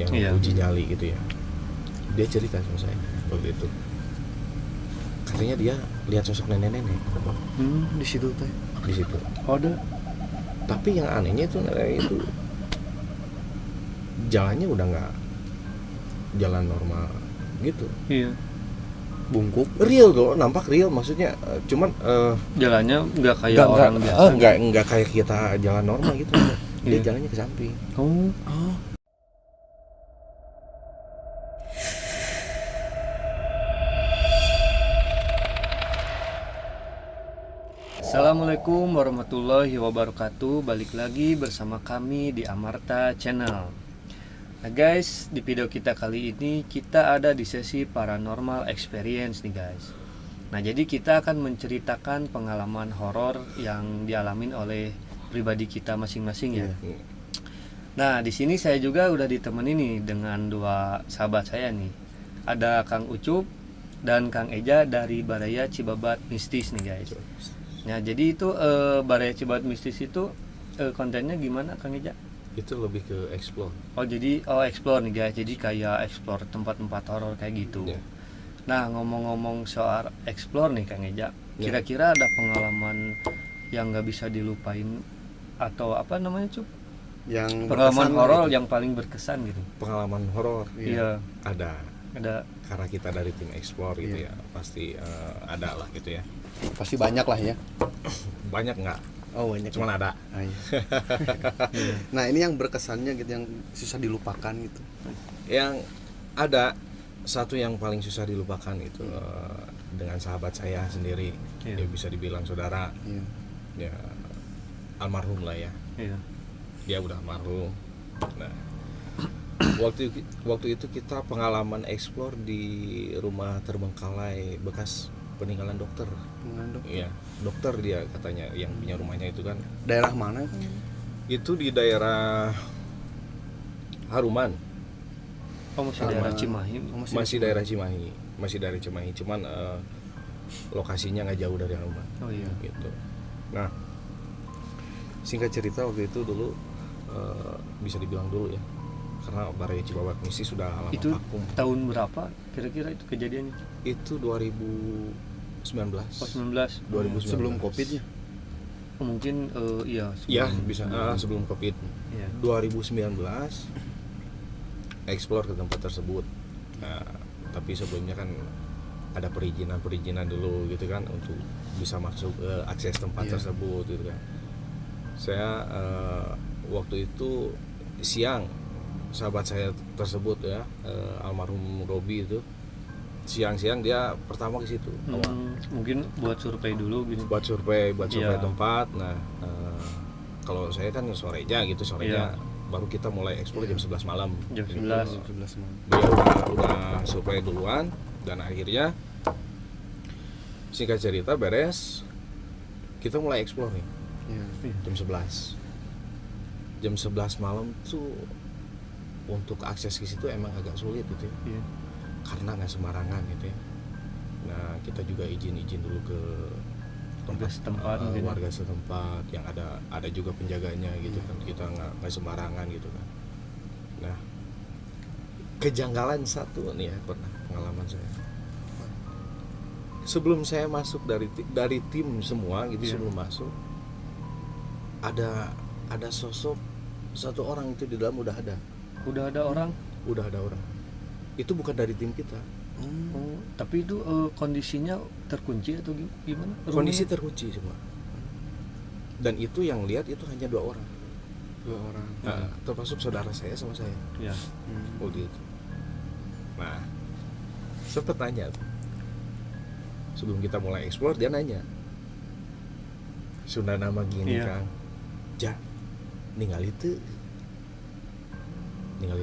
yang uji nyali gitu ya. Dia cerita sama saya waktu itu, katanya dia lihat sosok nenek-nenek Di situ teh. di situ. Ada. Tapi yang anehnya itu nenek itu jalannya udah nggak jalan normal gitu. Iya. Bungkuk. Real tuh, nampak real maksudnya. Cuman Jalannya nggak kayak orang biasa. nggak kayak kita jalan normal gitu. Dia Iya. jalannya ke samping. Oh. Assalamualaikum warahmatullahi wabarakatuh. Balik lagi bersama kami di Amarta Channel. Nah guys, di video kita kali ini kita ada di sesi paranormal experience nih guys. Nah jadi kita akan menceritakan pengalaman horor yang dialamin oleh pribadi kita masing-masing ya. Nah di sini saya juga udah ditemenin nih dengan dua sahabat saya nih. Ada Kang Ucup dan Kang Eja dari Baraya Cibabat Mistis nih guys. Nah jadi itu Baraya Cibabat Mistis itu kontennya gimana Kang Eja? Itu lebih ke explore. Oh jadi explore nih guys. Jadi kayak explore tempat-tempat horor kayak gitu. Ya. Nah ngomong-ngomong soal explore nih Kang Eja, kira-kira ada pengalaman yang nggak bisa dilupain atau apa namanya Cup? Yang Pengalaman berkesan horor gitu. yang paling berkesan gitu. Pengalaman horor Iya. ada. Karena kita dari tim explore gitu ya, pasti ada lah gitu ya. Pasti banyak lah ya. Banyak nggak? Oh banyak. Cuman ada. Ah, iya. Nah ini yang berkesannya gitu, yang susah dilupakan gitu. Yang ada satu yang paling susah dilupakan itu dengan sahabat saya sendiri. Iya. Ya bisa dibilang saudara. Iya. Ya almarhum lah ya. Iya. Dia udah almarhum. Nah, waktu itu kita pengalaman explore di rumah terbengkalai bekas peninggalan dokter. Mengandung. Iya, dokter dia katanya yang punya rumahnya itu kan. Daerah mana kan? Itu di daerah Haruman. Oh masih daerah Cimahi. Masih daerah Cimahi. Cuman lokasinya nggak jauh dari Haruman. Oh iya. Gitu. Nah, singkat cerita waktu itu dulu bisa dibilang dulu ya, karena Baraya Cibabat Mistis sudah lama Itu vakum. tahun berapa kira-kira itu kejadiannya? Itu 2019. Oh 19. 2019. Sebelum Covid ya. Oh, mungkin iya. Ya sebelum- bisa sebelum Covid. Iya. 2019 explore ke tempat tersebut. Nah, tapi sebelumnya kan ada perizinan dulu gitu kan untuk bisa masuk akses tempat tersebut gitu kan. Saya waktu itu siang, sahabat saya tersebut ya, almarhum Robi itu siang-siang dia pertama ke situ awal. Mungkin buat survei dulu gitu. buat survei Iya. tempat. Nah kalau saya kan sorenya Iya. baru kita mulai explore jam 11 malam. Jam Gitu. 11. 11 malam. Dia udah survei duluan dan akhirnya singkat cerita beres kita mulai explore nih Iya. jam 11 malam tuh. Untuk akses ke situ emang agak sulit gitu ya, Iya. karena nggak sembarangan gitu ya. Nah kita juga izin dulu ke Setempat mungkin. warga setempat yang ada juga penjaganya gitu kan. Kita nggak sembarangan gitu kan. Nah kejanggalan satu nih ya pernah pengalaman saya sebelum saya masuk dari tim semua gitu. Iya. Sebelum masuk ada sosok satu orang itu di dalam udah ada orang itu bukan dari tim kita. Oh, tapi itu kondisinya terkunci atau gimana? Kondisi terkunci semua, dan itu yang lihat itu hanya 2 orang. 2 orang. Termasuk saudara saya sama saya Ya. waktu itu. Nah sempet nanya tuh, sebelum kita mulai explore dia nanya, Sunda nama gini Iya. Kang, ja ningali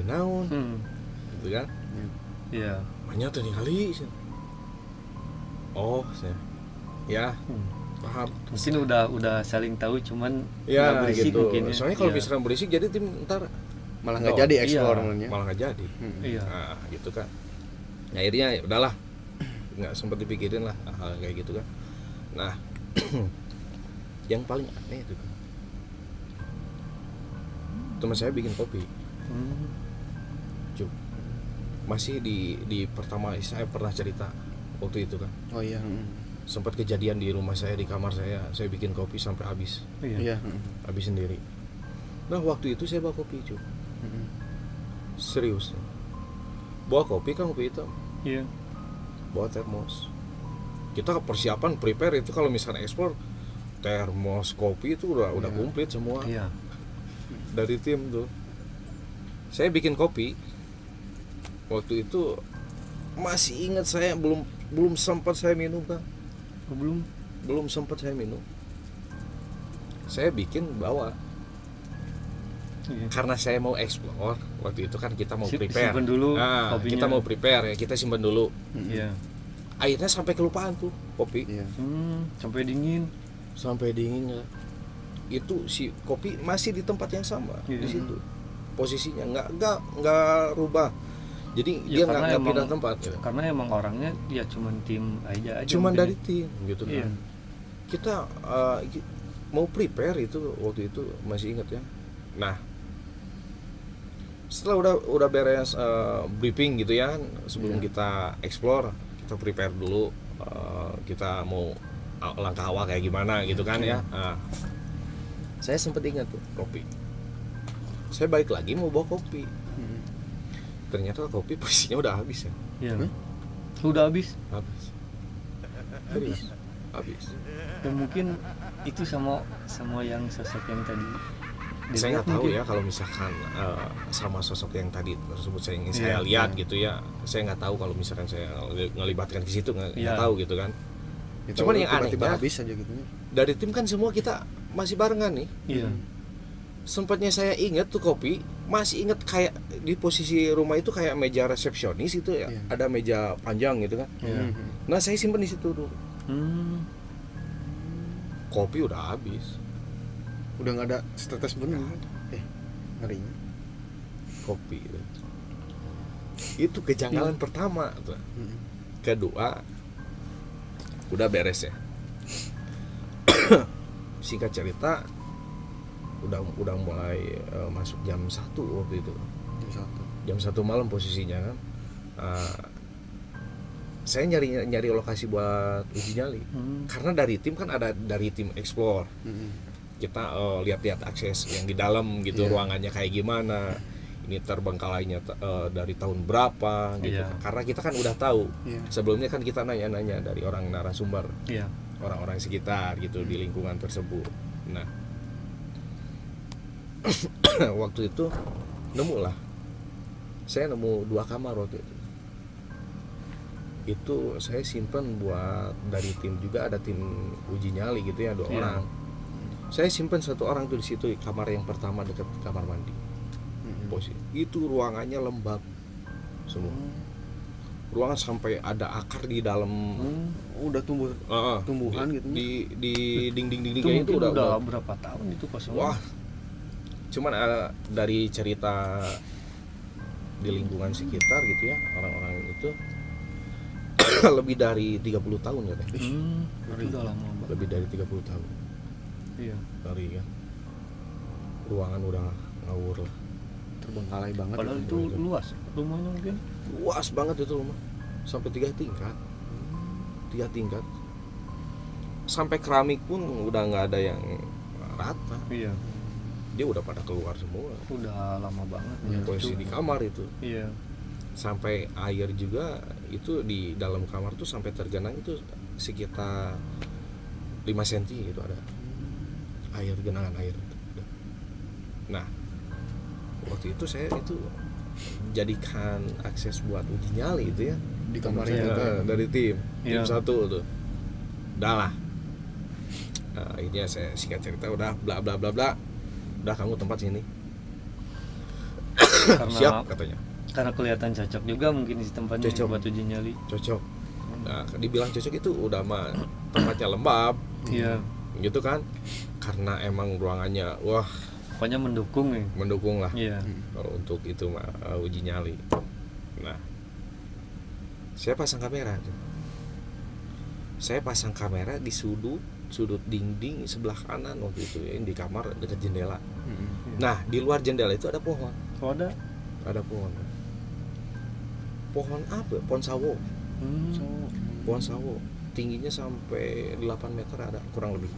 naon gitu kan. Iya. Banyak tuh ningali. Oh saya ya paham. Mungkin udah saling tahu cuman Ya nggak berisik gitu. mungkin ya. Soalnya kalau Iya. misalkan berisik jadi tim ntar Malah nggak Oh, jadi explore iya. namanya. malah nggak jadi. Iya. Nah gitu kan. Nah, akhirnya ya udahlah, nggak sempat dipikirin lah hal kayak gitu kan. Nah yang paling aneh itu kan, teman saya bikin kopi masih di pertama saya pernah cerita waktu itu kan, Oh iya. sempat kejadian di rumah saya, di kamar saya bikin kopi sampai habis Iya. sendiri. Nah waktu itu saya bawa kopi cuy, serius, bawa kopi kan kopi hitam, Iya. bawa termos. Kita persiapan prepare itu kalau misalnya ekspor, termos kopi itu udah komplit semua Iya. dari tim tuh. Saya bikin kopi waktu itu, masih ingat saya belum sempat saya minum kan, Oh, belum sempat saya minum. Saya bikin bawa Iya. karena saya mau explore waktu itu kan, kita mau prepare. Simpen dulu Nah, kopinya. kita mau prepare ya, kita simpan dulu. Iya. Akhirnya sampai kelupaan tuh kopi, Iya. Sampai dingin. sampai dingin ya. Itu si kopi masih di tempat yang sama, Iya. di situ posisinya, nggak rubah. Jadi Ya, dia karena nggak pindah emang- tempat gitu. Karena emang orangnya ya cuman tim aja Cuman mungkin dari ya. tim gitu kan. Iya. Kita mau prepare itu waktu itu masih ingat ya. Nah setelah udah beres briefing gitu ya, sebelum kita explore, kita prepare dulu, kita mau langkah awal kayak gimana gitu kan ya. Saya sempat ingat tuh kopi, saya balik lagi mau bawa kopi, ternyata kopi posisinya udah habis ya. Iya. Udah habis. Serius, habis. Dan mungkin itu sama yang sosok yang tadi Saya nggak dilihat tahu mungkin. ya kalau misalkan sama sosok yang tadi tersebut saya ingin Iya, saya lihat iya. gitu ya. Saya nggak tahu kalau misalkan saya ngelibatkan ke situ, nggak Iya. tahu gitu kan. Ya, Cuman tahu yang tiba-tiba anehnya, habis aja gitu. dari tim kan semua kita masih barengan nih. Iya. Sempatnya saya ingat tuh kopi, masih ingat kayak di posisi rumah itu kayak meja resepsionis itu ya, Iya. ada meja panjang gitu kan. Iya. Nah saya simpen di situ dulu. Kopi udah habis, Udah nggak ada setetes bener. Ngerinya. kopi itu. Itu kejanggalan pertama tuh. Kedua udah beres ya. Singkat cerita udah mulai masuk jam 1 waktu itu. Jam 1 malam posisinya kan. Saya nyari lokasi buat uji nyali. Karena dari tim kan ada dari tim explore. Kita lihat-lihat akses yang di dalam gitu, Iya. ruangannya kayak gimana. Ini terbengkalainya dari tahun berapa gitu. Iya. Karena kita kan udah tahu. Iya. Sebelumnya kan kita nanya-nanya dari orang narasumber, Iya. orang-orang sekitar gitu di lingkungan tersebut. Nah, waktu itu saya nemu 2 kamar waktu itu. Itu saya simpen buat dari tim juga, ada tim uji nyali gitu ya, 2 Iya. orang. Saya simpen 1 orang tuh di situ, di kamar yang pertama dekat kamar mandi. Posisi itu ruangannya lembab semua. Ruangan sampai ada akar di dalam. Udah tumbuhan gitu. di dinding-dinding Itu kayak mungkin itu udah berapa tahun itu kosong. wah. Cuman dari cerita di lingkungan sekitar gitu ya, orang-orang itu lebih dari 30 tahun ya teh. Itu udah lama banget. Lebih dari 30 tahun. Iya. Ngeri kan. Ruangan udah ngawur lah. Terbengkalai banget. Padahal itu luas rumahnya mungkin. Luas banget itu rumah. Sampai 3 tingkat. 3 tingkat. Sampai keramik pun udah nggak ada yang rata. Iya. Dia udah pada keluar semua. Udah lama banget. Iya, Posisi di kamar itu. Iya. Sampai air juga itu di dalam kamar tuh sampai tergenang itu sekitar 5 cm itu ada air, genangan air. Nah, waktu itu saya itu jadikan akses buat uji nyali itu ya Di kamar Iya. itu. dari tim Iya. 1 tuh. Udah lah. Ini saya singkat cerita, udah bla bla bla bla. Udah kamu tempat sini. Karena Siap katanya. karena kelihatan cocok juga mungkin di tempatnya Cocok. buat uji nyali. Cocok. Nah, dibilang cocok itu udah mah tempatnya lembab. Iya. Gitu kan, karena emang ruangannya wah Pokoknya mendukung ya. mendukung lah Iya. kalau untuk itu mah uji nyali. Nah, saya pasang kamera tuh. Saya pasang kamera di sudut dinding sebelah kanan waktu itu ya, di kamar dekat jendela. Nah, di luar jendela itu ada pohon, Oh, ada. ada pohon. pohon apa? Pohon sawo. So, Pohon sawo tingginya sampai 8 meter ada kurang lebih.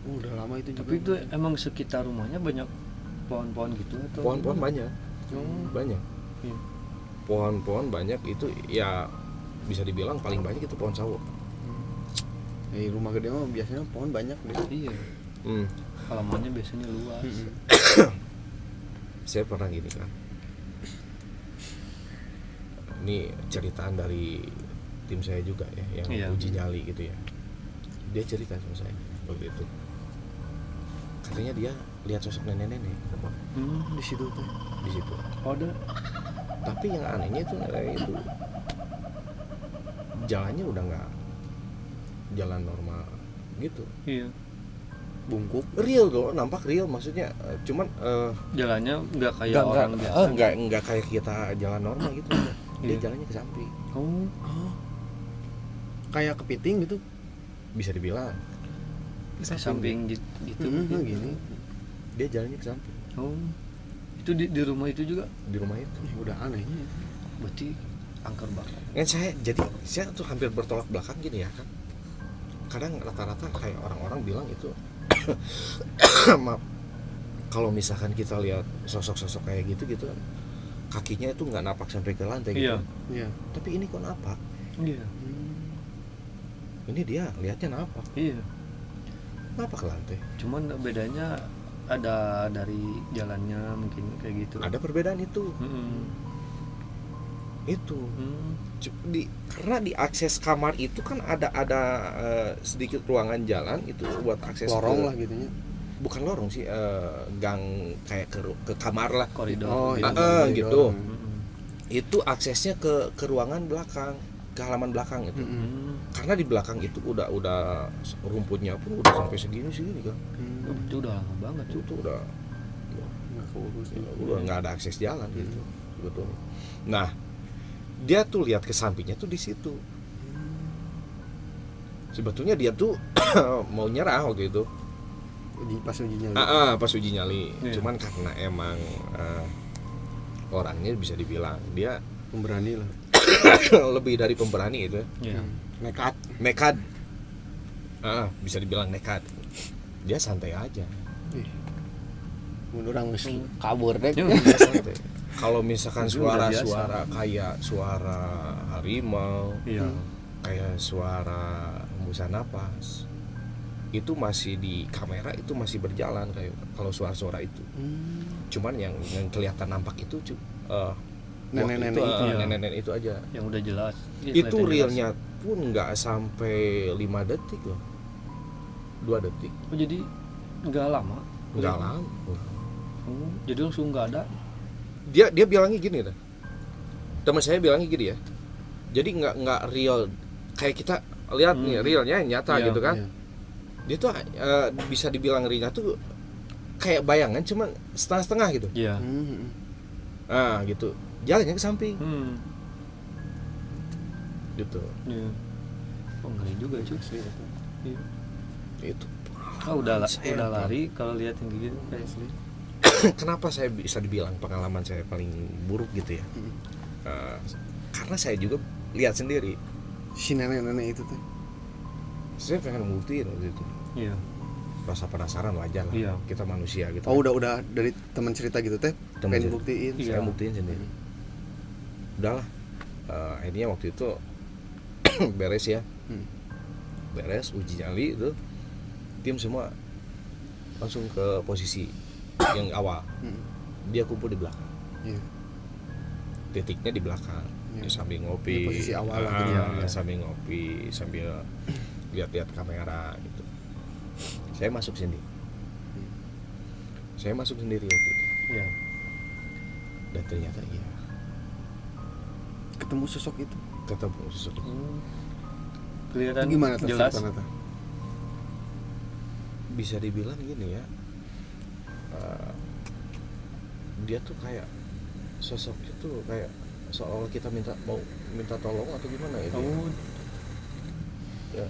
udah lama itu juga. Tapi itu emang sekitar rumahnya banyak pohon-pohon gitu atau? Pohon-pohon banyak. Oh. Banyak. Iya. Pohon-pohon banyak itu ya bisa dibilang paling banyak itu pohon sawo. Rumah gede mah biasanya pohon banyak deh. Iya. Hmm. Halamannya biasanya luas. Saya pernah gini kan. Ini ceritaan dari tim saya juga ya yang Iya. uji nyali gitu ya. Dia cerita sama saya waktu itu. Katanya dia lihat sosok nenek-nenek Di situ tuh. di situ. Oh, ada. Tapi yang anehnya itu jalannya udah nggak jalan normal gitu. Iya. Bungkuk. Real loh, nampak real maksudnya. Cuman Jalannya nggak kayak orang biasa. nggak kayak kita jalan normal gitu. Dia Iya. jalannya ke samping. Oh. Kayak kepiting gitu. Bisa dibilang Ke samping gitu. Gini. dia jalannya ke samping Oh. Itu di rumah itu juga. di rumah itu. Udah anehnya. Berarti angker banget. Kan saya tuh hampir bertolak belakang gini ya kan. Kadang rata-rata kayak orang-orang bilang itu maaf, kalau misalkan kita lihat sosok-sosok kayak gitu kakinya itu nggak napak sampai ke lantai gitu. Iya. Iya. Tapi ini kok napak. Iya. Ini dia lihatnya napak. Iya. Napak ke lantai. Cuman bedanya ada dari jalannya mungkin kayak gitu. Ada perbedaan itu. Itu. Karena di akses kamar itu kan ada sedikit ruangan jalan itu buat akses Lorong ke- lah gitunya. bukan lorong sih, gang kayak ke kamar lah. Koridor. Oh, iya. Ah, gitu. Mm-mm. Itu aksesnya ke ruangan belakang, ke halaman belakang itu. Karena di belakang itu udah rumputnya pun udah sampai segini kan. Oh, itu udah lama banget Itu tuh. tuh udah Nggak keurus. udah nggak ada akses jalan gitu sebetulnya. Nah, dia tuh lihat ke sampingnya tuh di situ. Sebetulnya dia tuh mau nyerah waktu itu. Pas uji nyali. Pas uji nyali. Iya. Cuman karena emang orangnya bisa dibilang dia Pemberani lah. lebih dari pemberani itu. Iya. Nekat. Nekat. Bisa dibilang nekat. Dia santai aja. Mun orang kabur deh. Iya. Dia santai. Kalau misalkan Itu udah suara-suara kayak suara harimau, Iya. kayak suara hembusan napas, itu masih di kamera itu masih berjalan kayak kalau suara-suara itu. Cuman yang kelihatan nampak itu Nenek-nenek waktu itu. Ya. nenek-nenek itu aja. Yang udah jelas. Iya, Itu kelihatan realnya jelas. pun nggak sampai 5 detik loh, 2 detik, Oh, jadi nggak lama. nggak lama. Oh, jadi langsung nggak ada. Dia bilangnya gini dah, teman saya bilangnya gini ya, jadi nggak real kayak kita lihat nih realnya nyata Iya, gitu kan. Iya. Dia tuh bisa dibilang realnya tuh kayak bayangan cuman setengah-setengah gitu. Iya. Gitu jalannya ke samping gitu. Iya. Oh, ngeri juga cuy. Iya. Itu Udah saya udah apa? lari kalau lihat yang gitu kayak kenapa saya bisa dibilang pengalaman saya paling buruk gitu ya. Karena saya juga lihat sendiri. Si nenek-nenek itu tuh. Saya pengen buktiin waktu itu. Iya. Rasa penasaran wajar lah. Iya. Kita manusia gitu. Oh, udah dari teman cerita gitu teh. Teman Pengen cerita. buktiin. Iya. Saya buktiin sendiri. Udahlah. Akhirnya waktu itu beres ya. Beres uji nyali itu. Tim semua langsung ke posisi yang awal. Dia kumpul di belakang. Iya. Titiknya di belakang. Iya. Ya, sambil ngopi. Di posisi awal lah gitu. Iya. Sambil ngopi, sambil lihat-lihat kamera gitu. Saya masuk sendiri. Saya masuk sendiri waktu itu. Iya. Dan ternyata iya, Ketemu sosok itu. ketemu sesuatu. Kelihatan Gimana tuh jelas. ceritanya tuh? Bisa dibilang gini ya, dia tuh kayak sosoknya tuh kayak seolah kita mau minta tolong atau gimana ya dia. Oh, Ya,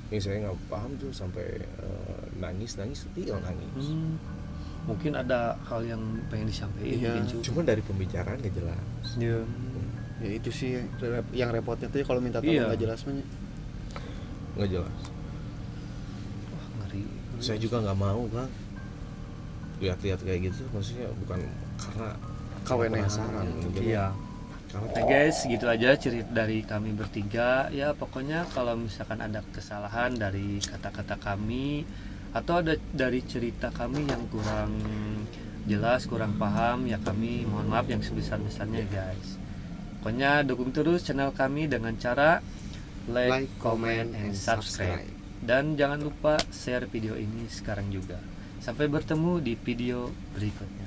ini saya nggak paham tuh sampai nangis real nangis. mungkin ada hal yang pengen disampaikan Iya. mungkin cuy. Cuma dari pembicaraan gak jelas. Iya. Ya itu sih yang repotnya tuh kalau minta tolong Iya. nggak jelas mah. nggak jelas. Wah, ngeri. Saya juga nggak mau Bang lihat-lihat kayak gitu, maksudnya bukan karena Kawenehan. penasaran gitu. Iya. Karena Nah guys, gitu aja cerita dari kami bertiga. Ya pokoknya kalau misalkan ada kesalahan dari kata-kata kami atau ada dari cerita kami yang kurang jelas, kurang paham, ya kami mohon maaf yang sebesar-besarnya guys. Pokoknya dukung terus channel kami dengan cara like, comment, and subscribe. Dan jangan lupa share video ini sekarang juga. Sampai bertemu di video berikutnya.